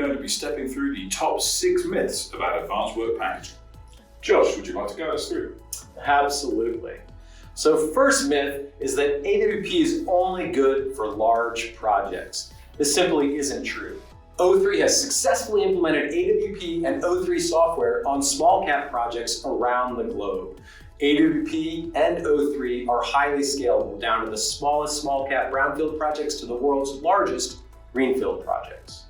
going to be stepping through the top 6 myths about advanced work packaging. Josh, would you like to guide us through? Absolutely. So first myth is that AWP is only good for large projects. This simply isn't true. O3 has successfully implemented AWP and O3 software on small cap projects around the globe. AWP and O3 are highly scalable down to the smallest small cap brownfield projects to the world's largest greenfield projects.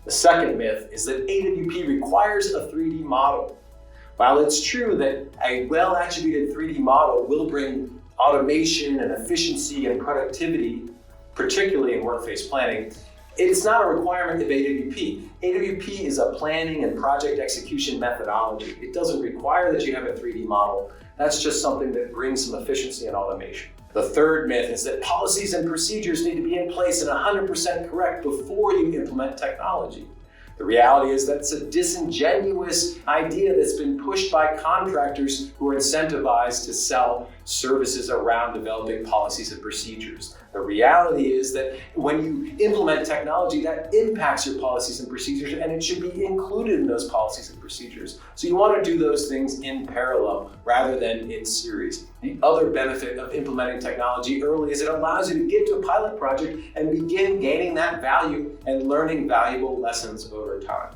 The second myth is that AWP requires a 3D model. While it's true that a well-attributed 3D model will bring automation and efficiency and productivity, particularly in workplace planning, it's not a requirement of AWP. AWP is a planning and project execution methodology. It doesn't require that you have a 3D model. That's just something that brings some efficiency and automation. The third myth is that policies and procedures need to be in place and 100% correct before you implement technology. The reality is that's a disingenuous idea that's been pushed by contractors who are incentivized to sell services around developing policies and procedures. The reality is that when you implement technology, that impacts your policies and procedures, and it should be included in those policies and procedures. So you want to do those things in parallel rather than in series. The other benefit of implementing technology early is it allows you to get to a pilot project and begin gaining that value and learning valuable lessons over time.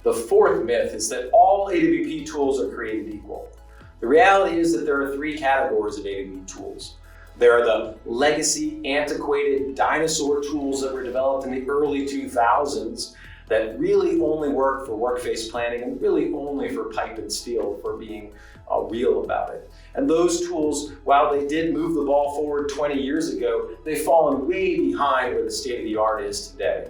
The fourth myth is that all AWP tools are created equal. The reality is that there are 3 categories of AWP tools. There are the legacy, antiquated dinosaur tools that were developed in the early 2000s that really only work for workplace planning and really only for pipe and steel, for being real about it. And those tools, while they did move the ball forward 20 years ago, they've fallen way behind where the state of the art is today.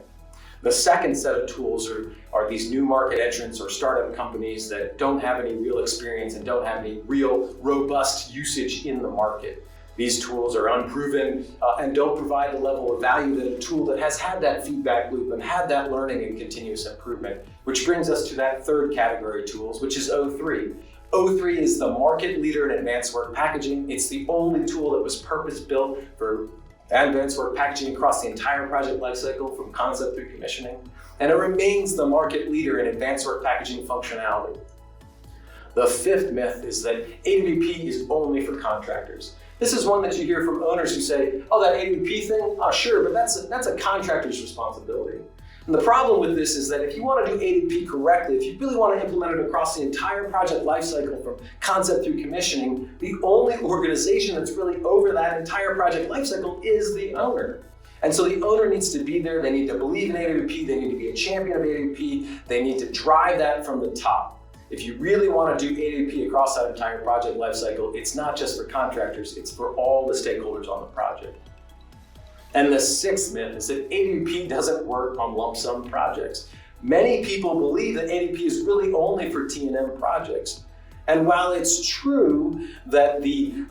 The second set of tools are these new market entrants or startup companies that don't have any real experience and don't have any real robust usage in the market. These tools are unproven and don't provide the level of value that a tool that has had that feedback loop and had that learning and continuous improvement, which brings us to that third category of tools, which is O3. O3 is the market leader in advanced work packaging. It's the only tool that was purpose-built for advanced work packaging across the entire project lifecycle from concept through commissioning, and it remains the market leader in advanced work packaging functionality. The fifth myth is that AWP is only for contractors. This is one that you hear from owners who say, oh, that AWP thing? Oh, sure, but that's a contractor's responsibility. And the problem with this is that if you want to do AWP correctly, if you really want to implement it across the entire project lifecycle from concept through commissioning, the only organization that's really over that entire project lifecycle is the owner. And so the owner needs to be there, they need to believe in AWP, they need to be a champion of AWP, they need to drive that from the top. If you really want to do AWP across that entire project lifecycle, it's not just for contractors, it's for all the stakeholders on the project. And the sixth myth is that AWP doesn't work on lump sum projects. Many people believe that AWP is really only for T&M projects. And while it's true that the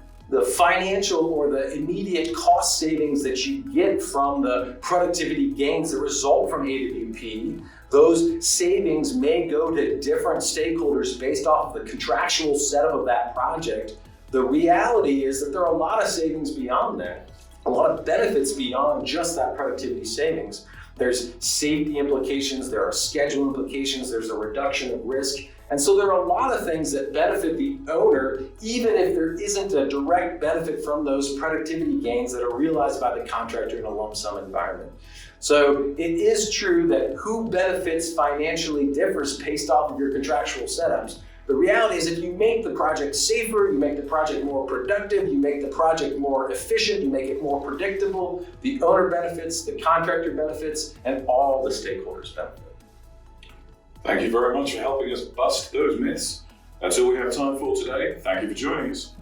financial or the immediate cost savings that you get from the productivity gains that result from AWP, those savings may go to different stakeholders based off of the contractual setup of that project. The reality is that there are a lot of savings beyond that, a lot of benefits beyond just that productivity savings. There's safety implications, there are schedule implications, there's a reduction of risk. And so there are a lot of things that benefit the owner, even if there isn't a direct benefit from those productivity gains that are realized by the contractor in a lump sum environment. So it is true that who benefits financially differs based off of your contractual setups. The reality is if you make the project safer, you make the project more productive, you make the project more efficient, you make it more predictable, the owner benefits, the contractor benefits, and all the stakeholders benefit. Thank you very much for helping us bust those myths. That's all we have time for today. Thank you for joining us.